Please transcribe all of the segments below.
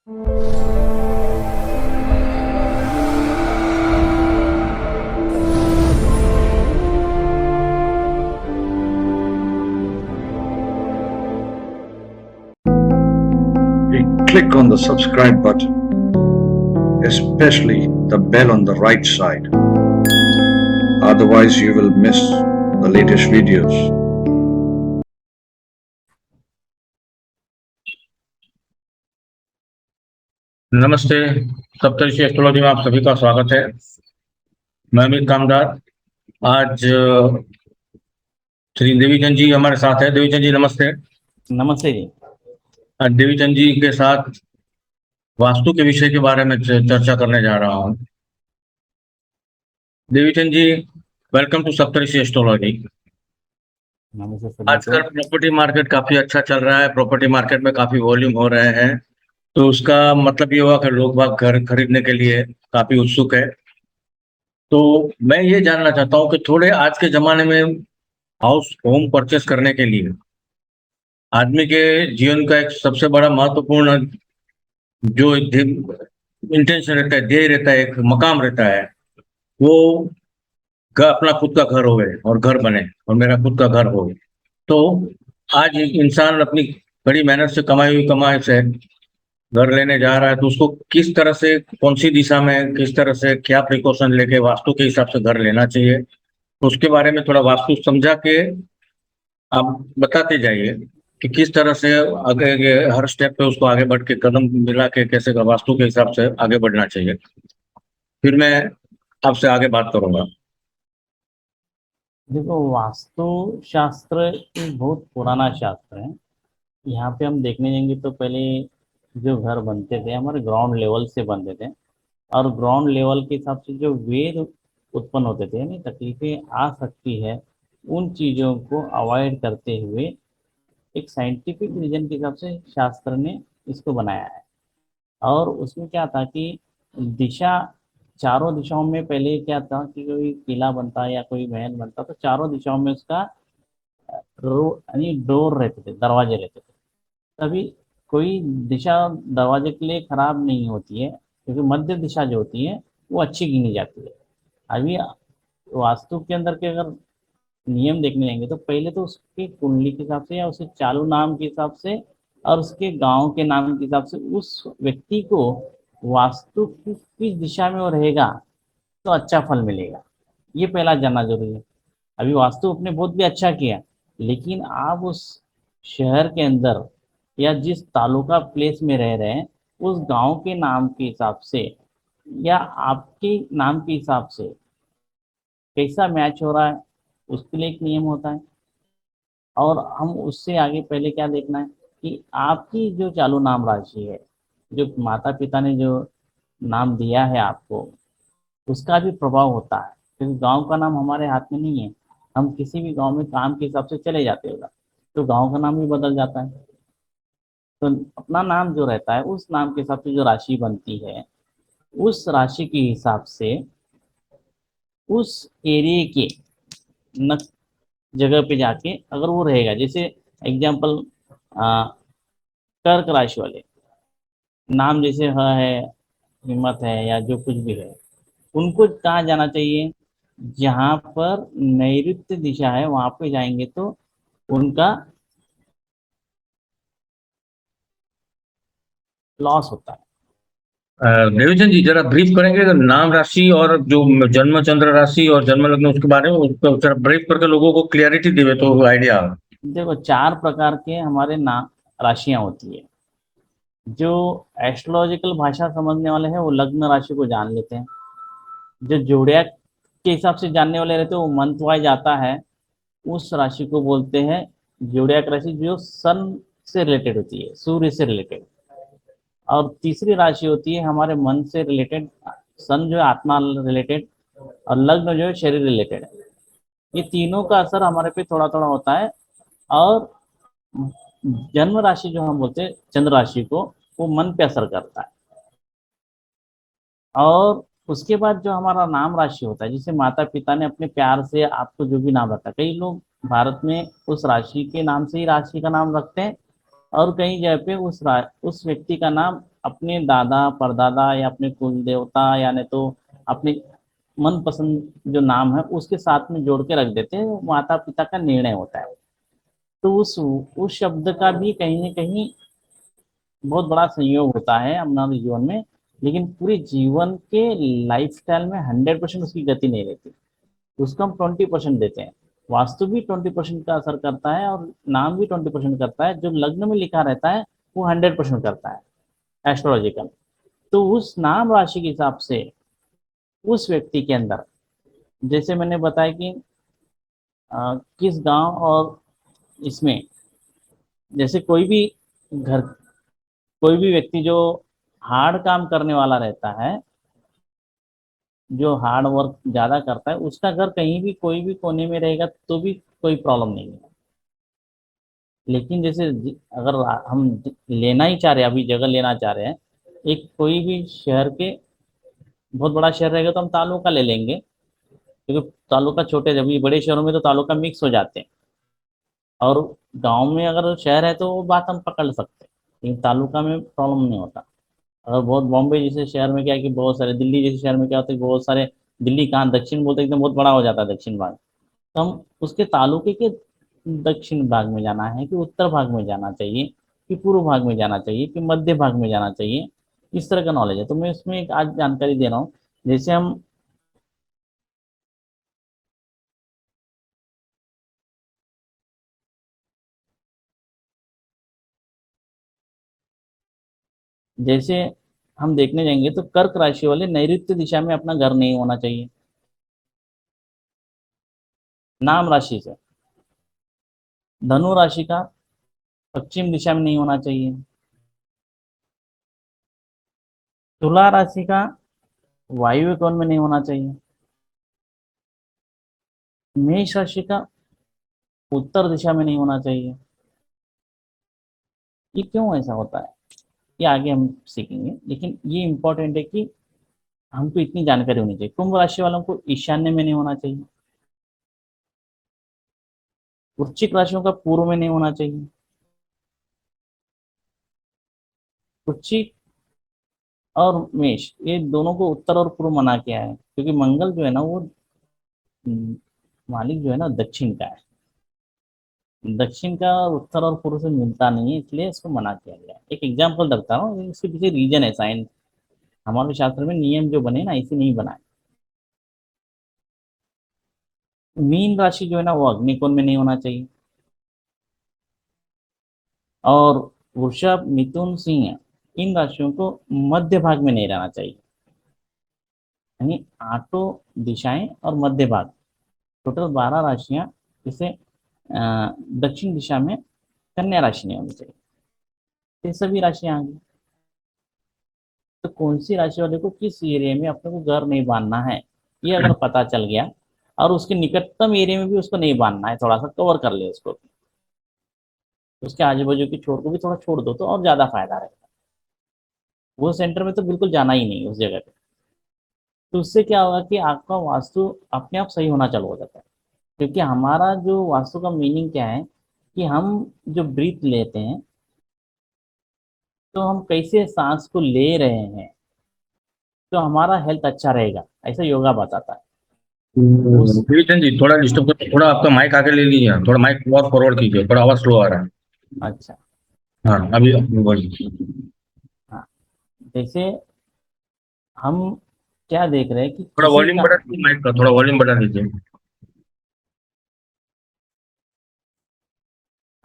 Click on the subscribe button, especially the bell on the right side. Otherwise, you will miss the latest videos. नमस्ते, सप्तऋषि astrology में आप सभी का स्वागत है। मैं अमित कामदार। आज श्री देवीचंद जी हमारे साथ है। देवीचंद जी नमस्ते। नमस्ते जी। आज देवीचंद जी के साथ वास्तु के विषय के बारे में चर्चा करने जा रहा हूँ। देवीचंद जी, वेलकम टू सप्तऋषि एस्ट्रोलॉजी। आजकल प्रॉपर्टी मार्केट काफी अच्छा चल रहा है, प्रॉपर्टी मार्केट में काफी वॉल्यूम हो रहे हैं, तो उसका मतलब ये हुआ कि लोग बाग घर खरीदने के लिए काफी उत्सुक है। तो मैं ये जानना चाहता हूँ कि थोड़े आज के जमाने में हाउस होम परचेस करने के लिए आदमी के जीवन का एक सबसे बड़ा महत्वपूर्ण जो इंटेंशन रहता है, ध्येय रहता है, एक मकाम रहता है, वो अपना खुद का घर होवे और घर बने और मेरा खुद का घर हो। तो आज इंसान अपनी बड़ी मेहनत से कमाई हुई कमाई से घर लेने जा रहा है, तो उसको किस तरह से, कौन सी दिशा में, किस तरह से, क्या प्रिकॉशन लेके वास्तु के हिसाब से घर लेना चाहिए, तो उसके बारे में थोड़ा वास्तु समझा के आप बताते जाइए कि किस तरह से आगे हर स्टेप पे उसको आगे बढ़ के कदम मिला के कैसे वास्तु के हिसाब से आगे बढ़ना चाहिए। फिर मैं आपसे आगे बात करूंगा। देखो, वास्तु शास्त्र एक बहुत पुराना शास्त्र है। यहाँ पे हम देखने जाएंगे तो पहले जो घर बनते थे हमारे ग्राउंड लेवल से बनते थे, और ग्राउंड लेवल के हिसाब से जो वेद उत्पन्न होते थे, यानी तकलीफें आ सकती है, उन चीज़ों को अवॉइड करते हुए एक साइंटिफिक रीजन के हिसाब से शास्त्र ने इसको बनाया है। और उसमें क्या था कि दिशा, चारों दिशाओं में पहले क्या था कि कोई किला बनता या कोई महल बनता तो चारों दिशाओं में उसका यानी डोर रहते थे, दरवाजे रहते थे। तभी कोई दिशा दरवाजे के लिए खराब नहीं होती है, क्योंकि मध्य दिशा जो होती है वो अच्छी गिनी जाती है। अभी वास्तु के अंदर के अगर नियम देखने जाएंगे तो पहले तो उसके कुंडली के हिसाब से या उसके चालू नाम के हिसाब से और उसके गांव के नाम के हिसाब से उस व्यक्ति को वास्तु की किस दिशा में वो रहेगा तो अच्छा फल मिलेगा, ये पहला जानना जरूरी है। अभी वास्तु अपने बहुत भी अच्छा किया, लेकिन आप उस शहर के अंदर या जिस तालुका प्लेस में रह रहे हैं उस गांव के नाम के हिसाब से या आपके नाम के हिसाब से कैसा मैच हो रहा है, उसके लिए एक नियम होता है। और हम उससे आगे पहले क्या देखना है कि आपकी जो चालू नाम राशि है, जो माता पिता ने जो नाम दिया है आपको, उसका भी प्रभाव होता है, क्योंकि गांव का नाम हमारे हाथ में नहीं है। हम किसी भी गांव में काम के हिसाब से चले जाते हैं तो गांव का नाम भी बदल जाता है। तो अपना नाम जो रहता है उस नाम के हिसाब से जो राशि बनती है, उस राशि के हिसाब से उस एरिया के न जगह पे जाके अगर वो रहेगा, जैसे एग्जाम्पल कर्क राशि वाले नाम जैसे है हिम्मत है या जो कुछ भी है, उनको कहाँ जाना चाहिए, जहाँ पर नैऋत्य दिशा है वहां पे जाएंगे तो उनका लॉस होता है। देवीचंद जी जरा ब्रीफ करेंगे कि नाम राशि और जो जन्म चंद्र राशि और जन्म लग्न उसके बारे में उसको जरा ब्रीफ करके लोगों को क्लियरिटी देवे तो आइडिया। देखो, 4 प्रकार के हमारे नाम राशियां होती है। जो एस्ट्रोलॉजिकल भाषा समझने वाले हैं वो लग्न राशि को जान लेते हैं। जो जोड़ियाक के हिसाब से जानने वाले रहते हैं वो मंथ वाइज आता है, उस राशि को बोलते हैं जोड़ियाक राशि, जो सन से रिलेटेड होती है, सूर्य से रिलेटेड। और तीसरी राशि होती है हमारे मन से रिलेटेड, सन जो है आत्मा रिलेटेड, और लग्न जो है शरीर रिलेटेड है। ये तीनों का असर हमारे पे थोड़ा थोड़ा होता है। और जन्म राशि जो हम बोलते हैं चंद्र राशि को, वो मन पे असर करता है। और उसके बाद जो हमारा नाम राशि होता है, जिसे माता पिता ने अपने प्यार से आपको जो भी नाम रखा, कई लोग भारत में उस राशि के नाम से ही राशि का नाम रखते हैं, और कई जगह पे उस व्यक्ति का नाम अपने दादा परदादा या अपने कुल देवता या नहीं तो अपने मनपसंद जो नाम है उसके साथ में जोड़ के रख देते हैं, वो माता पिता का निर्णय होता है। तो उस शब्द का भी कहीं ना कहीं बहुत बड़ा संयोग होता है हमारे जीवन में, लेकिन पूरे जीवन के लाइफस्टाइल में 100% उसकी गति नहीं रहती। उसको हम 20% देते हैं। वास्तु भी 20% का असर करता है और नाम भी 20% करता है। जो लग्न में लिखा रहता है वो 100% करता है एस्ट्रोलॉजिकल। तो उस नाम राशि के हिसाब से उस व्यक्ति के अंदर, जैसे मैंने बताया कि किस गांव और इसमें, जैसे कोई भी व्यक्ति जो हार्ड काम करने वाला रहता है, जो हार्ड वर्क ज्यादा करता है, उसका घर कहीं भी कोई भी कोने में रहेगा तो भी कोई प्रॉब्लम नहीं है। लेकिन जैसे अगर हम लेना ही चाह रहे हैं, अभी जगह लेना चाह रहे हैं, एक कोई भी शहर के, बहुत बड़ा शहर रहेगा तो हम तालुका ले लेंगे, क्योंकि तालुका छोटे, जब ये बड़े शहरों में तो तालुका मिक्स हो जाते हैं। और गांव में अगर शहर है तो वो बात हम पकड़ सकते हैं, लेकिन तालुका में प्रॉब्लम नहीं होता। अगर बहुत बॉम्बे जैसे शहर में क्या है कि बहुत सारे, दिल्ली जैसे शहर में क्या होता है कि बहुत सारे, दिल्ली कहाँ दक्षिण बोलते हैं, एकदम बहुत बड़ा हो जाता है दक्षिण भाग। तो हम उसके तालुके के दक्षिण भाग में जाना है कि उत्तर भाग में जाना चाहिए कि पूर्व भाग में जाना चाहिए कि मध्य भाग में जाना चाहिए, इस तरह का नॉलेज है। तो मैं इसमें एक आज जानकारी दे रहा हूँ। जैसे हम जैसे हम देखने जाएंगे तो कर्क राशि वाले नैऋत्य दिशा में अपना घर नहीं होना चाहिए नाम राशि से। धनु राशि का पश्चिम दिशा में नहीं होना चाहिए। तुला राशि का वायु कोण में नहीं होना चाहिए। मेष राशि का उत्तर दिशा में नहीं होना चाहिए। ये क्यों ऐसा होता है, ये आगे हम सीखेंगे, लेकिन ये इंपॉर्टेंट है कि हमको इतनी जानकारी होनी चाहिए। कुंभ राशि वालों को ईशान्य में नहीं होना चाहिए। वृश्चिक राशियों का पूर्व में नहीं होना चाहिए। वृश्चिक और मेष ये दोनों को उत्तर और पूर्व मना किया है, क्योंकि मंगल जो है ना वो हम्म, मालिक जो है ना दक्षिण का है। दक्षिण का उत्तर और पूर्व से मिलता नहीं है, इसलिए इसको मना किया गया है। एक एग्जाम्पल रखता हूँ, इसके पीछे रीजन है साइंस। हमारे शास्त्र में नियम जो बने ना ऐसे नहीं बनाए। मीन राशि जो है ना वो अग्निकोण में नहीं होना चाहिए। और वृषभ मिथुन सिंह इन राशियों को मध्य भाग में नहीं रहना चाहिए। यानी आठों दिशाएं और मध्य भाग, टोटल 12 राशियां, इसे दक्षिण दिशा में कन्या राशि नहीं होनी चाहिए। ये सभी राशियां आ गई। तो कौन सी राशि वाले को किस एरिया में अपने को घर नहीं बांधना है, ये अगर पता चल गया, और उसके निकटतम एरिया में भी उसको नहीं बांधना है, थोड़ा सा कवर कर ले उसको, उसके आजू बाजू की छोर को भी थोड़ा छोड़ दो तो और ज्यादा फायदा रहेगा। वो सेंटर में तो बिल्कुल जाना ही नहीं उस जगह पे। तो उससे क्या होगा कि आपका वास्तु अपने आप सही होना चालू हो जाता है। क्योंकि हमारा जो वास्तु का मीनिंग क्या है कि हम जो ब्रीथ लेते हैं, तो हम कैसे सांस को ले रहे हैं, तो हमारा हेल्थ अच्छा रहेगा, ऐसा योगा बताता है। उस कीर्तन जी थोड़ा डिस्टर्ब कर, थोड़ा आपका माइक आगे ले लीजिए, थोड़ा माइक और फॉरवर्ड कीजिए, थोड़ा आवाज स्लो आ रहा है। अच्छा। हाँ अभी बोलिए। हाँ, जैसे हम क्या देख रहे हैं कि थोड़ा किसी वॉल्यूम का, बढ़ा दीजिए, माइक का थोड़ा वॉल्यूम बढ़ा दीजिए।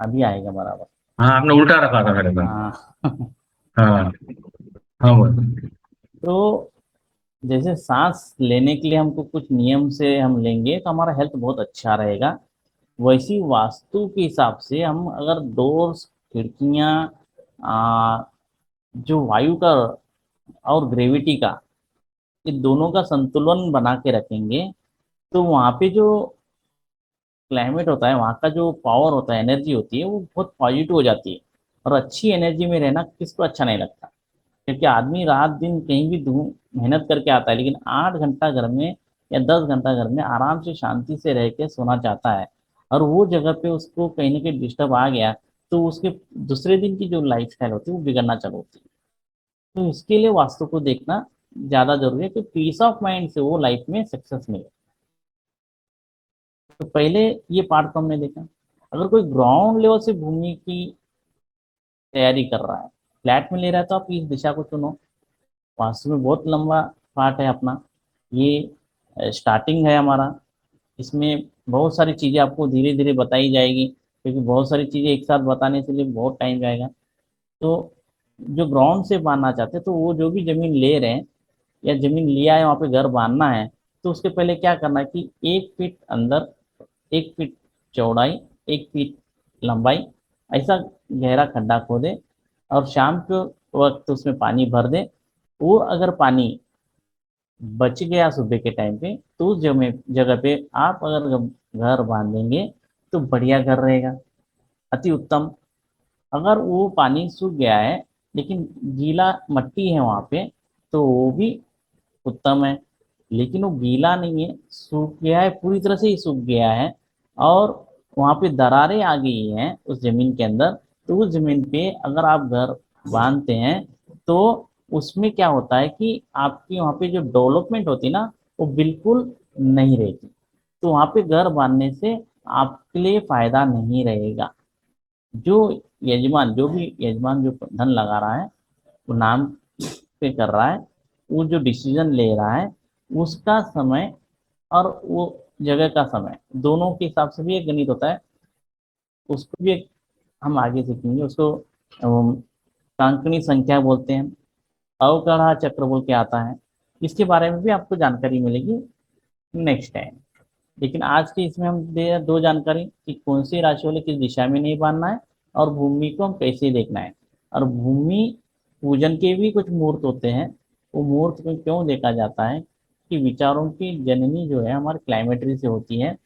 अभी आएगा बराबर। हाँ आपने उल्टा रखा था मेरे पास। हाँ हाँ हाँ बोल। तो जैसे सांस लेने के लिए हमको कुछ नियम से हम लेंगे तो हमारा हेल्थ बहुत अच्छा रहेगा। वैसी वास्तु के हिसाब से हम अगर डोर्स, खिड़कियाँ, जो वायु का और ग्रेविटी का, ये दोनों का संतुलन बना के रखेंगे, तो वहाँ पे जो क्लाइमेट होता है, वहाँ का जो पावर होता है, एनर्जी होती है, वो बहुत पॉजिटिव हो जाती है। और अच्छी एनर्जी में रहना किसको अच्छा नहीं लगता। क्योंकि आदमी रात दिन कहीं भी मेहनत करके आता है, लेकिन 8 घंटा घर में या 10 घंटा घर में आराम से शांति से रह के सोना चाहता है। और वो जगह पे उसको कहीं ना कहीं डिस्टर्ब आ गया, तो उसके दूसरे दिन की जो लाइफ स्टाइल होती है वो बिगड़ना चालू होती है। तो इसके लिए वास्तु को देखना ज्यादा जरूरी है कि पीस ऑफ माइंड से वो लाइफ में सक्सेस मिले। तो पहले ये पार्ट को हमने देखा। अगर कोई ग्राउंड लेवल से भूमि की तैयारी कर रहा है, फ्लैट में ले रहा है, तो आप इस दिशा को चुनो। वास्तु में बहुत लंबा पार्ट है अपना, ये स्टार्टिंग है हमारा। इसमें बहुत सारी चीज़ें आपको धीरे धीरे बताई जाएगी, क्योंकि बहुत सारी चीज़ें एक साथ बताने के लिए बहुत टाइम जाएगा। तो जो ग्राउंड से बांधना चाहते हैं, तो वो जो भी ज़मीन ले रहे हैं या ज़मीन लिया है वहाँ पे घर बांधना है, तो उसके पहले क्या करना है कि 1 फीट अंदर, 1 फीट चौड़ाई, 1 फीट लंबाई, ऐसा गहरा खड्डा खोदे और शाम के वक्त उसमें पानी भर दें। और अगर पानी बच गया सुबह के टाइम पे, तो उस जगह पे आप अगर घर बांधेंगे तो बढ़िया घर रहेगा, अति उत्तम। अगर वो पानी सूख गया है लेकिन गीला मट्टी है वहाँ पे, तो वो भी उत्तम है। लेकिन वो गीला नहीं है, सूख गया है, पूरी तरह से ही सूख गया है और वहाँ पे दरारें आ गई हैं उस जमीन के अंदर, तो उस जमीन पे अगर आप घर बांधते हैं, तो उसमें क्या होता है कि आपकी वहाँ पे जो डेवलपमेंट होती है ना, वो बिल्कुल नहीं रहेगी। तो वहाँ पे घर बांधने से आपके लिए फायदा नहीं रहेगा। जो यजमान, जो भी यजमान जो धन लगा रहा है, वो नाम पे कर रहा है, वो जो डिसीजन ले रहा है, उसका समय और वो जगह का समय, दोनों के हिसाब से भी एक गणित होता है। उसको भी एक हम आगे सीखेंगे, उसको कांकनी संख्या बोलते हैं, अवकढ़ा चक्र बोल के आता है। इसके बारे में भी आपको जानकारी मिलेगी नेक्स्ट टाइम। लेकिन आज के इसमें हम दे दो जानकारी कि कौन सी राशि वाले किस दिशा में नहीं बांधना है और भूमि को हम कैसे देखना है। और भूमि पूजन के भी कुछ मुहूर्त होते हैं। वो मुहूर्त में क्यों देखा जाता है कि विचारों की जननी जो है हमारे क्लाइमेट्री से होती है।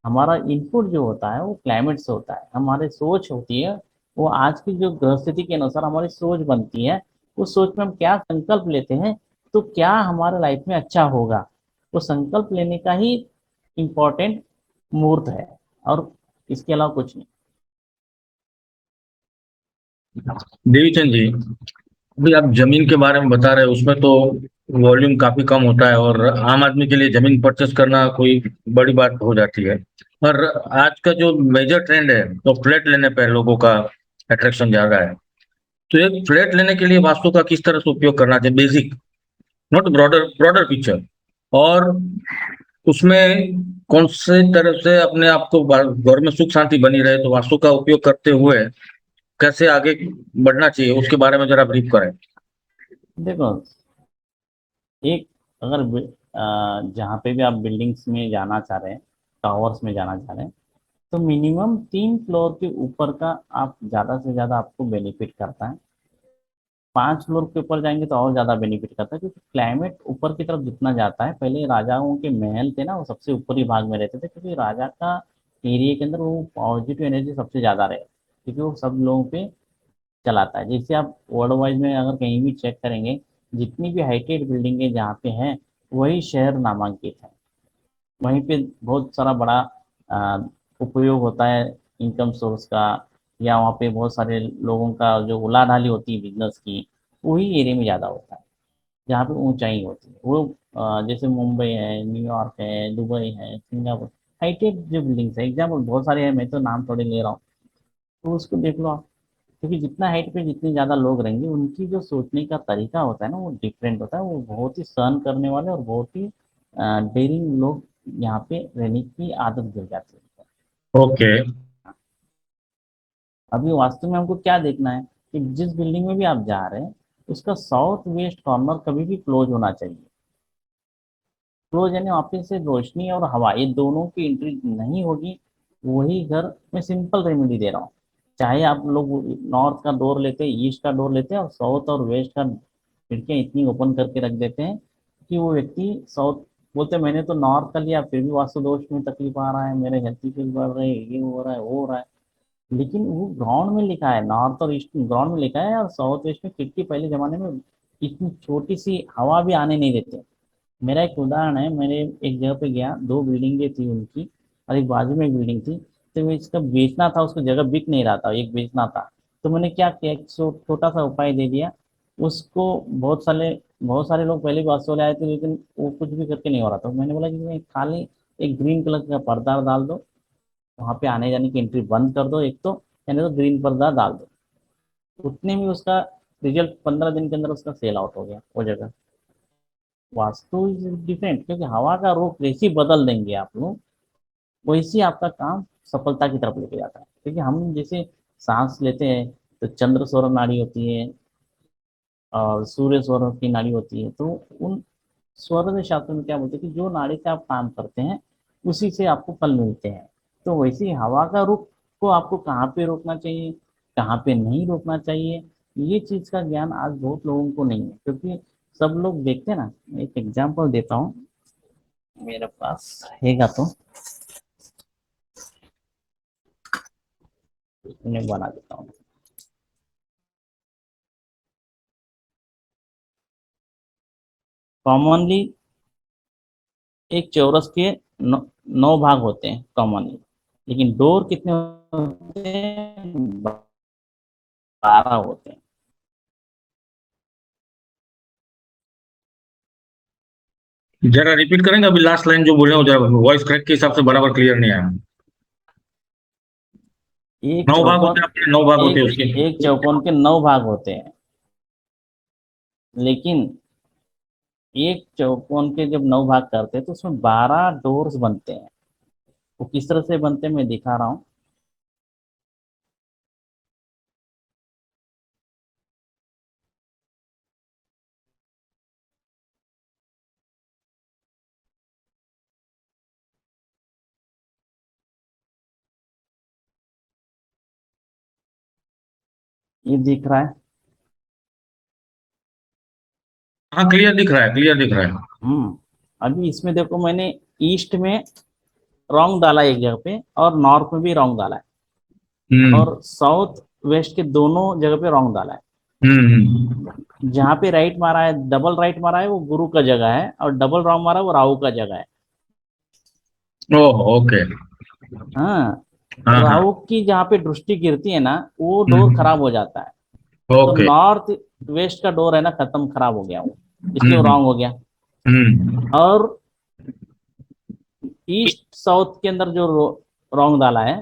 हमारा इनपुट जो होता है वो क्लाइमेट से होता है, हमारी सोच होती है, वो आज की जो ग्रह स्थिति के अनुसार हमारी सोच बनती है। उस सोच में हम क्या संकल्प लेते हैं, तो क्या हमारे लाइफ में अच्छा होगा, वो संकल्प लेने का ही इम्पोर्टेंट मुहूर्त है, और इसके अलावा कुछ नहीं। देवीचंद जी, अभी आप जमीन के बारे में बता रहे हैं, उसमें तो वॉल्यूम काफी कम होता है और आम आदमी के लिए जमीन परचेस करना कोई बड़ी बात हो जाती है। पर आज का जो मेजर ट्रेंड है, तो फ्लैट लेने पे लोगों का अट्रैक्शन ज्यादा है। तो एक फ्लैट लेने के लिए वास्तु का किस तरह से उपयोग करना चाहिए, basic, not broader broader picture, और उसमें कौन से तरह से अपने आप को घर में सुख शांति बनी रहे, तो वास्तु का उपयोग करते हुए कैसे आगे बढ़ना चाहिए, उसके बारे में जरा ब्रीफ करें। देखो, एक अगर जहाँ पे भी आप बिल्डिंग्स में जाना चाह रहे हैं, टावर्स में जाना चाह रहे हैं, तो मिनिमम 3 फ्लोर के ऊपर का आप ज़्यादा से ज़्यादा आपको बेनिफिट करता है। 5 फ्लोर के ऊपर जाएंगे तो और ज़्यादा बेनिफिट करता है, क्योंकि क्लाइमेट ऊपर की तरफ जितना जाता है, पहले राजाओं के महल थे ना, वो सबसे ऊपरी भाग में रहते थे, क्योंकि राजा का एरिया के अंदर वो पॉजिटिव एनर्जी सबसे ज़्यादा रहे, क्योंकि वो सब लोगों पे चलाता है। जैसे आप वर्ल्ड वाइज में अगर कहीं भी चेक करेंगे, जितनी भी हाइटेड बिल्डिंगें जहाँ पे हैं, वही शहर नामांकित है। वहीं पे बहुत सारा बड़ा अ, उपयोग होता है इनकम सोर्स का, या वहाँ पे बहुत सारे लोगों का जो उलाढाली होती है बिजनेस की, वही एरिया में ज़्यादा होता है जहाँ पे ऊंचाई होती है। वो जैसे मुंबई है, न्यूयॉर्क है, दुबई है, सिंगापुर, हाईटेक जो बिल्डिंग्स है, एग्जाम्पल बहुत सारे हैं, मैं तो नाम थोड़े ले रहा हूँ, तो उसको देख लो आप। क्योंकि जितना हाइट पे जितने ज़्यादा लोग रहेंगे, उनकी जो सोचने का तरीका होता है ना, वो डिफरेंट होता है, वो बहुत ही सहन करने वाले और बहुत ही डेयरिंग लोग यहाँ पे रहने की आदत गिर जाती है। ओके। अभी वास्तव में हमको क्या देखना है कि जिस बिल्डिंग में भी आप जा रहे हैं, उसका साउथ वेस्ट कॉर्नर कभी भी क्लोज होना चाहिए। क्लोज यानी ऑफिस से रोशनी और हवा, ये दोनों की एंट्री नहीं होगी, वही घर में सिंपल रेमेडी दे रहा हूँ। चाहे आप लोग नॉर्थ का डोर लेते हैं, ईस्ट का डोर लेते हैं, और साउथ और वेस्ट का खिड़कियाँ इतनी ओपन करके रख देते हैं कि वो व्यक्ति साउथ बोलते हैं, मैंने तो नॉर्थ का लिया, फिर भी वास्तु दोष में तकलीफ आ रहा है, मेरे हेल्थ इश्यूज बढ़ रहे हैं, ये हो रहा है, वो हो रहा है। लेकिन वो ग्राउंड में लिखा है, नॉर्थ और ईस्ट ग्राउंड में लिखा है, और साउथ वेस्ट में खिड़की पहले जमाने में इतनी छोटी सी हवा भी आने नहीं देते। मेरा एक उदाहरण है, मैंने एक जगह पे गया, 2 बिल्डिंगें थी उनकी, और एक बाजू में एक बिल्डिंग थी। तो मैं इसका बेचना था, उसको जगह बिक नहीं रहा था, एक बेचना था। तो मैंने क्या किया, एक छोटा सा उपाय दे दिया उसको बहुत सारे लोग पहले वास्तु वाले आए थे, लेकिन वो कुछ भी करके नहीं हो रहा था। मैंने बोला कि मैं खाली एक ग्रीन कलर का पर्दा डाल दो, वहां पे आने जाने की एंट्री बंद कर दो एक तो, यानी तो ग्रीन पर्दा डाल दो। उतने में उसका रिजल्ट 15 दिन के अंदर उसका सेल आउट हो गया वो जगह। वास्तु इज डिफरेंट, क्योंकि हवा का रुख जैसी बदल देंगे आप लोग, वैसे आपका काम सफलता की तरफ लेके जाता है। क्योंकि हम जैसे सांस लेते हैं तो चंद्र सौर नाड़ी होती है और सूर्य सौर की नाड़ी होती है, तो उन सौर शास्त्र में क्या बोलते हैं कि जो नाड़ी से आप काम करते हैं उसी से आपको फल मिलते हैं। तो वैसे ही हवा का रुख को आपको कहाँ पे रोकना चाहिए, कहाँ पे नहीं रोकना चाहिए, ये चीज का ज्ञान आज बहुत लोगों को नहीं है। क्योंकि सब लोग देखते हैं ना, एक एग्जाम्पल देता हूँ, मेरे पास हैगा तो उन्हें बना देता हूँ। कॉमनली एक चौरस के 9 भाग होते हैं कॉमनली, लेकिन डोर कितने होते हैं? 12 होते हैं। जरा रिपीट करेंगे, अभी लास्ट लाइन जो बोले हो, जरा वॉइस क्रैक के हिसाब से बराबर क्लियर नहीं आया। एक 9 भाग होते चौकोन हैं, अपने 9 भाग होते हैं एक उसके। एक चौकोन के 9 भाग होते हैं, लेकिन एक चौकोन के जब 9 भाग करते हैं तो उसमें 12 डोर्स बनते हैं। वो किस तरह से बनते हैं मैं दिखा रहा हूँ। ये दिख रहा है। हाँ, क्लियर दिख रहा है, क्लियर दिख रहा है। अभी इसमें देखो, मैंने ईस्ट में रॉन्ग डाला एक जगह पे, और नॉर्थ में भी रॉन्ग डाला है, हम्म और साउथ वेस्ट के दोनों जगह पे रॉन्ग डाला है। हम्म। जहाँ पे राइट मारा है, डबल राइट मारा है, वो गुरु का जगह है, और डबल रॉन्ग मारा है वो राहु का जगह है। ओह, ओके। हाँ, हाँ हाँ। राहु की जहाँ पे दृष्टि गिरती है ना, वो डोर हम्म। खराब हो जाता है। तो ओके। नॉर्थ वेस्ट का डोर है ना, खत्म, खराब हो गया वो, इसलिए वो हम्म रॉन्ग हो गया। हम्म और ईस्ट साउथ के अंदर जो रॉन्ग डाला है,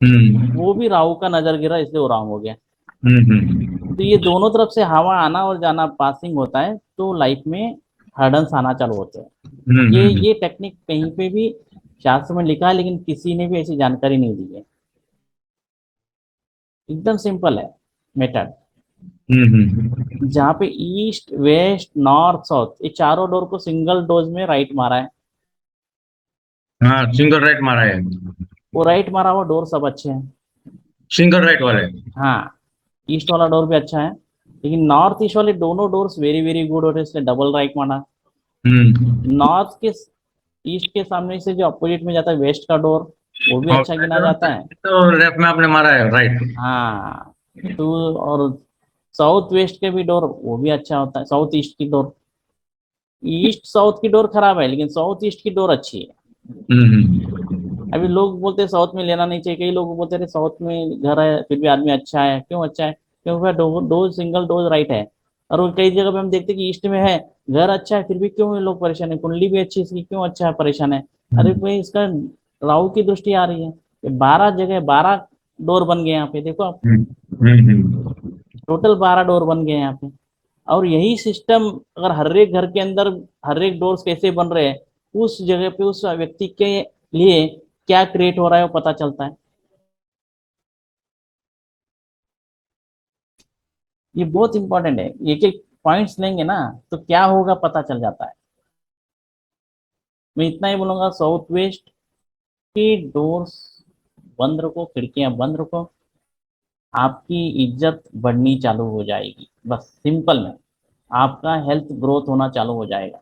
हम्म वो भी राहु का नजर गिरा, इसलिए वो रॉन्ग हो गया। हम्म तो ये दोनों तरफ से हवा आना और जाना, पासिंग होता है, तो लाइफ में हर्डन्स आना चालू होते हैं। ये हम्म टेक्निक कहीं पे भी शास्त्र में लिखा है, लेकिन किसी ने भी ऐसी जानकारी नहीं दी है। एकदम सिंपल है मेथड। हम्म। जहाँ पे ईस्ट वेस्ट नॉर्थ साउथ, ये चारों डोर को सिंगल डोज में राइट मारा है। हाँ, सिंगल राइट मारा है। वो राइट मारा हुआ डोर सब अच्छे हैं। सिंगल राइट वाले। हाँ, ईस्ट वाला डोर भी अच्छा है, लेकिन नॉर्थ ईस्ट वाले दोनों डोर्स वेरी वेरी गुड होते हैं, इसलिए डबल राइट मारा। हम्म। नॉर्थ के ईस्ट के सामने से जो अपोजिट में जाता है वेस्ट का डोर, वो भी और अच्छा गिना जाता है। तो लेफ्ट में आपने मारा है राइट। हाँ, तो और साउथ वेस्ट के भी डोर वो भी अच्छा होता है, साउथ ईस्ट की डोर। ईस्ट साउथ की डोर खराब है, लेकिन साउथ ईस्ट की डोर अच्छी है। अभी लोग बोलते हैं साउथ में लेना नहीं चाहिए, कई लोग बोलते हैं साउथ में घर है फिर भी आदमी अच्छा है, क्यों अच्छा है? क्योंकि डोज सिंगल डोज राइट है। और वो कई जगह पे हम देखते हैं कि ईस्ट में है, घर अच्छा है, फिर भी क्यों ये लोग परेशान है? कुंडली भी अच्छी है इसकी, क्यों अच्छा है, परेशान है? अरे भाई, इसका राहु की दृष्टि आ रही है। ये 12 जगह 12 डोर बन गए यहाँ पे, देखो आप, टोटल 12 डोर बन गए यहाँ पे। और यही सिस्टम अगर हर एक घर के अंदर हर एक डोर्स कैसे बन रहे हैं, उस जगह पे उस व्यक्ति के लिए क्या क्रिएट हो रहा है वो पता चलता है। ये बहुत इंपॉर्टेंट है, एक एक पॉइंट्स लेंगे ना तो क्या होगा पता चल जाता है। मैं इतना ही बोलूंगा, साउथ वेस्ट की डोर्स बंद रखो, खिड़कियां बंद रखो, आपकी इज्जत बढ़नी चालू हो जाएगी। बस सिंपल में आपका हेल्थ ग्रोथ होना चालू हो जाएगा।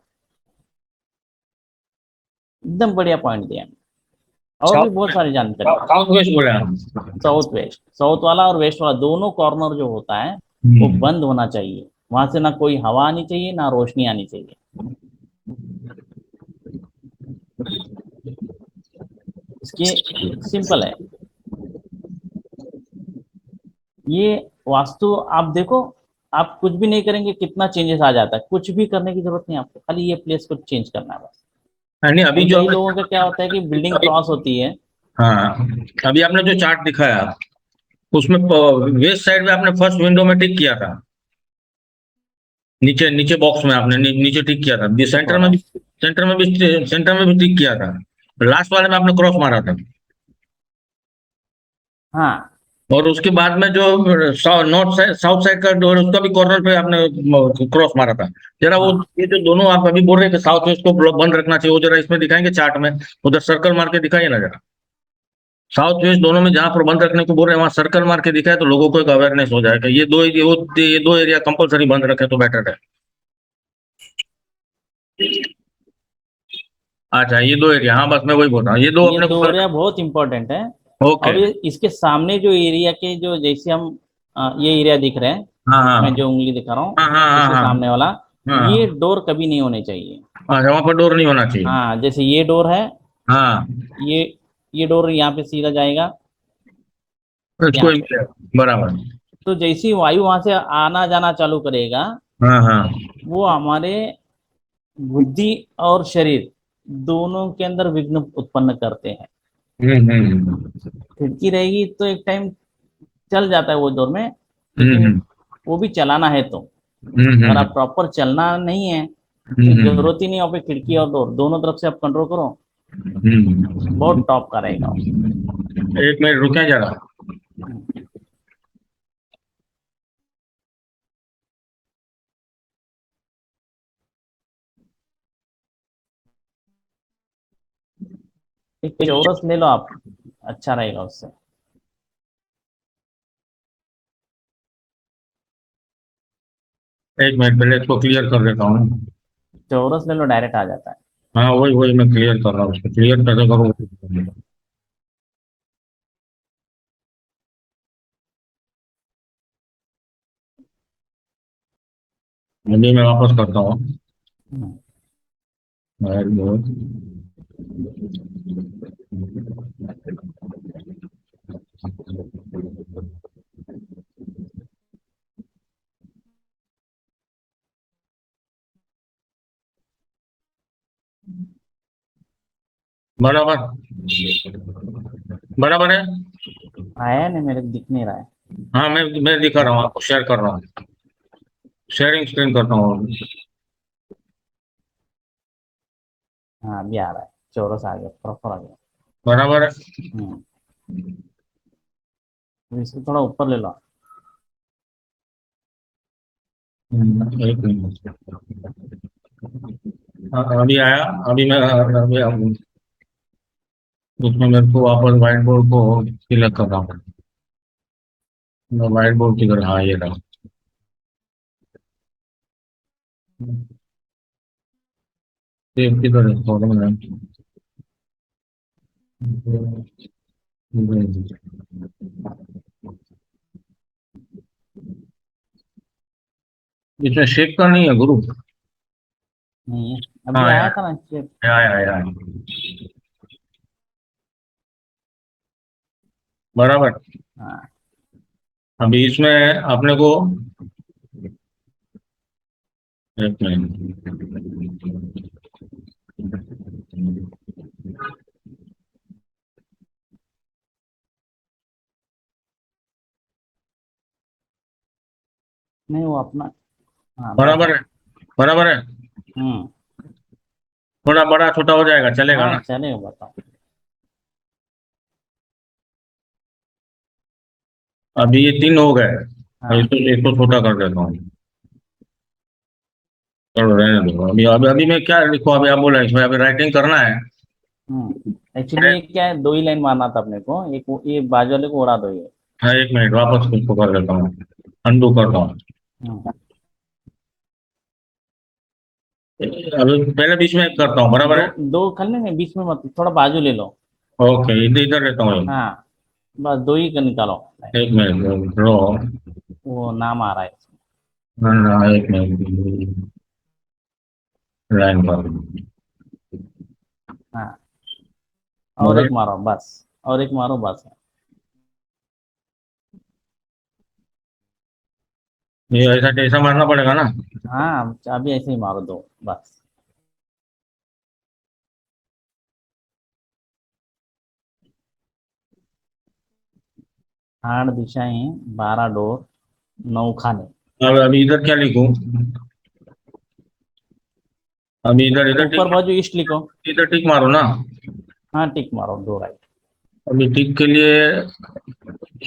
एकदम बढ़िया पॉइंट दिया। और भी बहुत सारी जानकारी है। साउथ वेस्ट बोले आप? साउथ वेस्ट, साउथ वाला और वेस्ट वाला दोनों कॉर्नर जो होता है वो हम्म। बंद होना चाहिए। वहां से ना कोई हवा आनी चाहिए, ना रोशनी आनी चाहिए। इसके सिंपल है ये वास्तु। आप देखो, आप कुछ भी नहीं करेंगे कितना चेंजेस आ जाता है, कुछ भी करने की जरूरत नहीं आपको, खाली ये प्लेस को चेंज करना है बस। नहीं अभी और जो कई लोगों का क्या होता है कि बिल्डिंग क्रॉस होती है। हाँ, अभी आपने जो चार्ट दिखाया उसमें वेस्ट साइड में आपने फर्स्ट विंडो में टिक किया था, नीचे नीचे बॉक्स में आपने नीचे टिक किया था, ठीक हो रहा है। सेंटर में भी टिक किया था, लास्ट वाले में आपने क्रॉस मारा था, हाँ और उसके बाद में जो नॉर्थ साइड साउथ साइड का डोर उसका भी कॉर्नर पे आपने क्रॉस मारा था। जरा वो हाँ ये जो दोनों आप अभी बोल रहे थे साउथ वेस्ट को बंद रखना चाहिए, वो जरा इसमें दिखाएंगे चार्ट में, उधर सर्कल मार के दिखाइए ना जरा, साउथ वेस्ट दोनों में जहां पर बंद रखने को बोल रहे हैं वहां सर्कल मार के दिखाए तो लोगों को एक अवेयरनेस हो जाएगा, ये दो एरिया कंपलसरी बंद रखे तो बेटर है। अच्छा ये दो एरिया, हाँ बस मैं वही बोल रहा हूँ, ये दो ये अपने दो को। एरिया बहुत इंपॉर्टेंट है। ओके। और ये इसके सामने जो एरिया के जो जैसे हम ये एरिया दिख रहे हैं, हाँ हाँ मैं जो उंगली दिखा रहा हूँ, हाँ हाँ हाँ इसके हाँ सामने वाला, ये हाँ। डोर कभी नहीं होने चाहिए। अच्छा वहां पर डोर नहीं होना चाहिए। हाँ जैसे ये डोर है, हाँ, ये ये डोर यहाँ पे सीधा जाएगा, इसको यहाँ ही पे। मिलेगा। बराबर। तो जैसी वायु वहां से आना जाना चालू करेगा, हाँ हाँ। वो हमारे बुद्धि और शरीर दोनों के अंदर विघ्न उत्पन्न करते हैं। हम्म। खिड़की रहेगी तो एक टाइम चल जाता है वो डोर में, लेकिन हम्म वो भी चलाना है तो। अगर हम्म आप प्रॉपर चलना नहीं है तो हम्म जरूरत ही नहीं है, आप खिड़की और डोर दोनों तरफ से आप कंट्रोल करो, बहुत हम्म। टॉप का रहेगा वो। एक मिनट रुके जरा। एक चौरस ले लो आप, अच्छा रहेगा उससे। एक मिनट पहले इसको क्लियर कर देता हूँ। चौरस ले लो, डायरेक्ट आ जाता है। हाँ वही वही मैं क्लियर कर रहा हूँ, उसको क्लियर कैसे करूँ। अभी मैं वापस करता हूँ। हम्म। बराबर। बराबर है। आया नहीं, मेरे को दिख नहीं रहा है। हाँ मैं दिखा रहा हूँ आपको, शेयर कर रहा हूँ, शेयरिंग स्क्रीन करता हूँ। हाँ अभी आ रहा है, चौरस आ गया, प्रॉपर आ गया। बराबर है। हम्म। तो इसको थोड़ा ऊपर ले लो। एक मिनट। हाँ, अभी आया। अभी मैं अभी उसमें मेरे को वापस व्हाइट बोर्ड को सिलेक्ट कर रहा हूँ। मैं व्हाइट बोर्ड की तरह, हाँ ये रहा। सेव की तरह थोड़ा मैं इसमें शेप का नहीं है गुरु। नहीं है, हाँ अभी आया था ना चेक। आया। बराबर। हाँ अभी इसमें अपने को एक मिनट। नहीं वो अपना, हाँ बस। बराबर है। बराबर है। हम्म। थोड़ा बड़ा छोटा हो जाएगा, चलेगा हाँ ना। चलेगा, बताओ। अभी ये तीन हो गए, और हाँ। इसको छोटा कर देता हूँ। चलो रहने दो, अभी अभी अभी मैं क्या लिखूँ, अभी आप बोला इसमें अभी राइटिंग करना है। एक्चुअली ये क्या है, दो ही लाइन मारना था अपने को, एक ये बाजू वाले को उड़ा दो ये। हाँ एक मिनट वापस इसको कर देता हूँ, अनडू करता हूँ। हम्म। अभी पहले बीच में करता हूँ, बराबर दो है। दो खाली नहीं, बीच में मत, थोड़ा बाजू ले लो। ओके इधर इधर रहता हूँ। हाँ बस दो ही का निकालो। एक मिनट ड्रॉ। वो नाम आ रहा है इसमें। एक मिनट लाइन पर। हाँ और एक बराबर। मारो बस, और एक मारो बस। ये ऐसा ऐसा मारना पड़ेगा ना? हाँ चाबी ऐसे ही मारो दो बस। आठ दिशाएं, 12 डोर, 9 खाने। अब अभी इधर क्या लिखूं? अभी इधर इधर ऊपर टिक, बाजू ईस्ट लिखो। इधर टिक मारो ना। हाँ टिक मारो, दो राइट। अभी टिक के लिए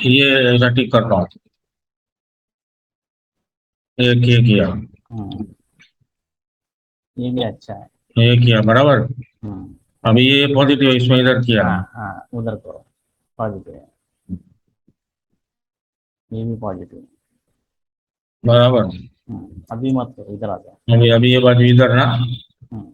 ये ऐसा टिक करता हूँ। ये किया। हम्म, ये भी अच्छा है। ये किया बराबर। हम्म। अभी ये पॉजिटिव इसमें इधर किया। हाँ हाँ उधर करो, पॉजिटिव है। ये भी पॉजिटिव है। बराबर। अभी मत करो, इधर आ जाओ। अभी अभी ये बाजू इधर ना। हम्म,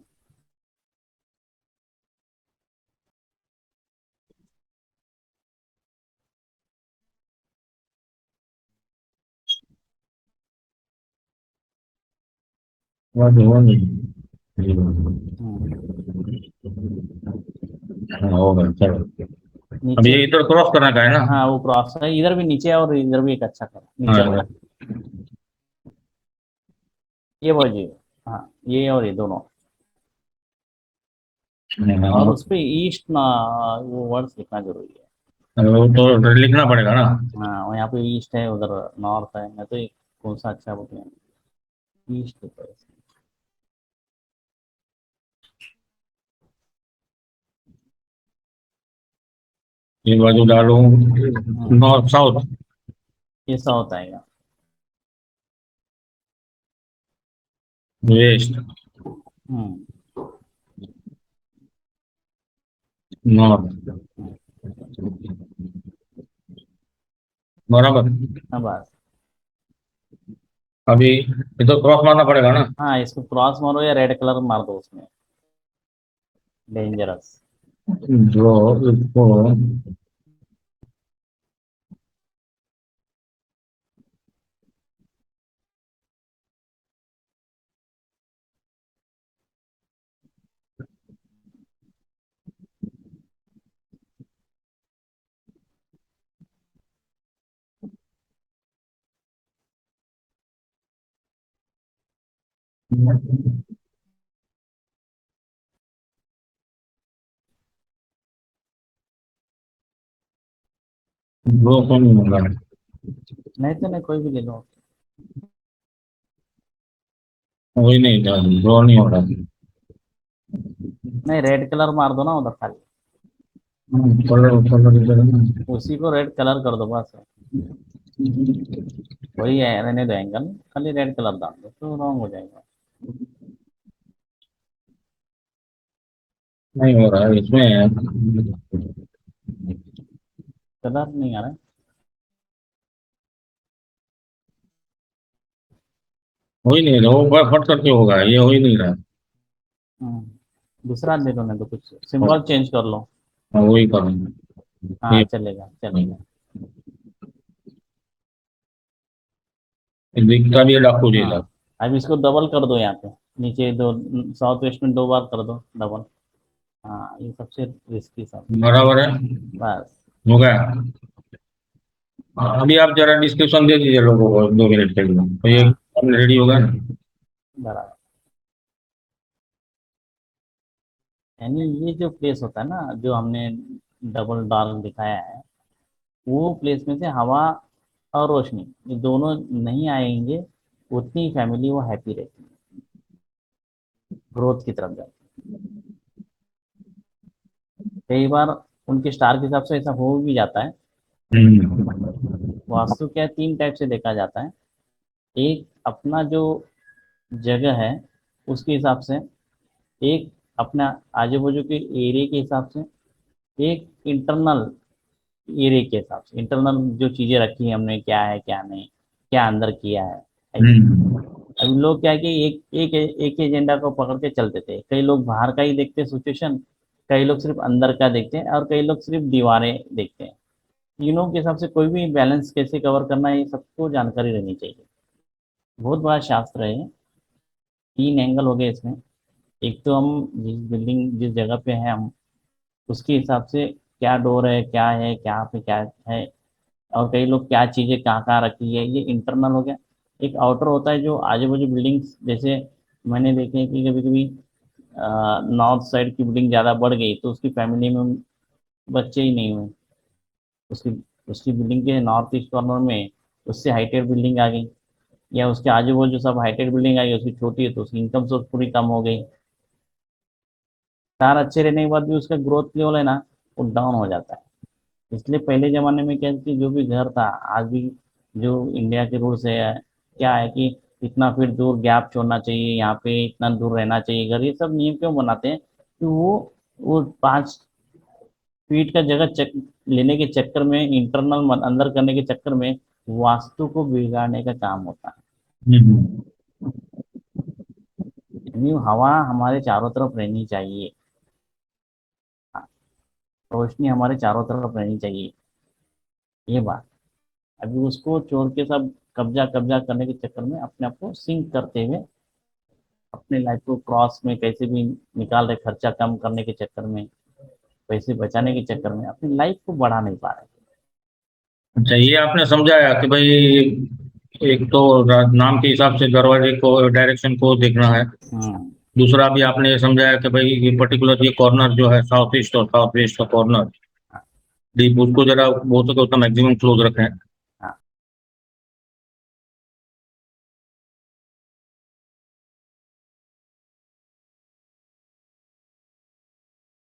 बाजू हो नहीं। हम्म। हाँ, होगा चलो। अब नीचे। ये इधर क्रॉस करना का है ना? हाँ वो क्रॉस है, इधर भी नीचे है और इधर भी एक अच्छा करो, नीचे हाँ, करो। ये बाजू। हाँ ये और ये दोनों। और उस पे ईस्ट ना, वो वर्ड्स लिखना जरूरी है। वो तो लिखना पड़ेगा ना। हाँ और यहाँ पे ईस्ट है, उधर नॉर्थ है, मैं तो एक कौन सा अच्छा बोलते हैं, ईस्ट तो है। ये बाजू डालूं। हम्म, नॉर्थ साउथ। ये साउथ आएगा। वेस्ट। हम्म। नॉर्थ। हम्म, बराबर। हाँ बस। अभी ये तो क्रॉस मारना पड़ेगा ना। हाँ इसको क्रॉस मारो या रेड कलर मार दो उसमें, डेंजरस। जो इसको वो तो नहीं होगा। नहीं तो नहीं, कोई भी ले लो। वही नहीं था, ड्रॉ नहीं हो रहा। नहीं रेड कलर मार दो ना उधर खाली, कलर कलर इधर है ना। उसी को रेड कलर कर दो बस। वही है, रहने दो एंगल, खाली रेड कलर डाल दो तो रॉन्ग हो जाएगा। नहीं हो रहा है इसमें। कलर नहीं आ रहा है। हो ही नहीं रहा, वो फट करके होगा, ये हो ही नहीं रहा। दूसरा ले लो, नहीं तो कुछ सिंबल चेंज कर लो। हाँ, वही करूँगा। हाँ ये चलेगा चलेगा। दिखता भी है डाकू जैसा। हाँ अब इसको डबल कर दो, यहाँ पे नीचे दो, साउथ वेस्ट में 2 बार कर दो डबल। हाँ ये सबसे रिस्की सब। बराबर है। बस। हो गया। अभी आप जरा डिस्क्रिप्शन दे दीजिए लोगों को 2 मिनट के लिए, तो ये हाँ रेडी होगा ना। बराबर। यानी ये जो प्लेस होता है ना, जो हमने डबल डार्क दिखाया है, वो प्लेस में से हवा और रोशनी, ये दोनों नहीं आएंगे, उतनी फैमिली वो हैप्पी रहती है, ग्रोथ की तरफ जाती है। कई बार उनके स्टार के हिसाब से ऐसा हो भी जाता है। हम्म। वास्तु क्या 3 टाइप से देखा जाता है। एक अपना जो जगह है उसके हिसाब से, एक अपना आजू बाजू के एरिया के हिसाब से, एक इंटरनल एरिया के हिसाब से, इंटरनल जो चीजें रखी हैं हमने, क्या है क्या नहीं, क्या अंदर किया है ऐसे। हम्म। अभी लोग क्या है कि एक एजेंडा को पकड़ के चलते थे, कई लोग बाहर का ही देखते हैं सिचुएशन, कई लोग सिर्फ अंदर का देखते हैं, और कई लोग सिर्फ दीवारें देखते हैं। तीनों के हिसाब से कोई भी बैलेंस कैसे कवर करना है, ये सबको जानकारी रहनी चाहिए। बहुत बड़ा शास्त्र है ये। 3 एंगल हो गए इसमें। एक तो हम जिस बिल्डिंग जिस जगह पे हैं हम, उसके हिसाब से क्या डोर है, क्या है, क्या पे क्या है, और कई लोग क्या चीजें कहाँ कहाँ रखी है, ये इंटरनल हो गया। एक आउटर होता है जो आजू बाजू बिल्डिंग्स, जैसे मैंने देखे हैं कि कभी कभी नॉर्थ साइड की बिल्डिंग ज़्यादा बढ़ गई तो उसकी फैमिली में बच्चे ही नहीं हुए, उसकी उसकी बिल्डिंग के नॉर्थ ईस्ट कॉर्नर में उससे हाइटेड बिल्डिंग आ गई, या उसके आजू बाजू सब हाइटेड बिल्डिंग आ गई, उसकी छोटी है तो उसकी इनकम सोर्स पूरी कम हो गई। कार अच्छे रहने के बाद भी उसका ग्रोथ लेवल है ना, वो डाउन हो जाता है। इसलिए पहले ज़माने में क्या है कि जो भी घर था, आज भी जो इंडिया के रूल्स है क्या है कि इतना फीट दूर गैप छोड़ना चाहिए, यहाँ पे इतना दूर रहना चाहिए घर, ये सब नियम क्यों बनाते हैं कि वो 5 फीट का जगह लेने के चक्कर में, इंटरनल अंदर करने के चक्कर में वास्तु को बिगाड़ने का काम होता है। हम्म। यानी हवा हमारे चारों तरफ रहनी चाहिए, रोशनी हमारे चारों तरफ रहनी चाहिए, ये बात। अभी उसको छोड़ के सब कब्जा कब्जा करने के चक्कर में अपने आप को सिंक करते हुए अपने लाइफ को क्रॉस में कैसे भी निकाल रहे, खर्चा कम करने के चक्कर में, पैसे बचाने के चक्कर में अपनी लाइफ को बढ़ा नहीं पा रहे। अच्छा, ये आपने समझाया कि भाई एक तो नाम के हिसाब से दरवाजे को डायरेक्शन को देखना है। हम्म। दूसरा भी आपने ये समझाया कि भाई ये पर्टिकुलर ये कॉर्नर जो है साउथ ईस्ट और साउथ वेस्ट का कॉर्नर, डीप उसको जरा हो सके उतना मैक्सिमम क्लोज रखें।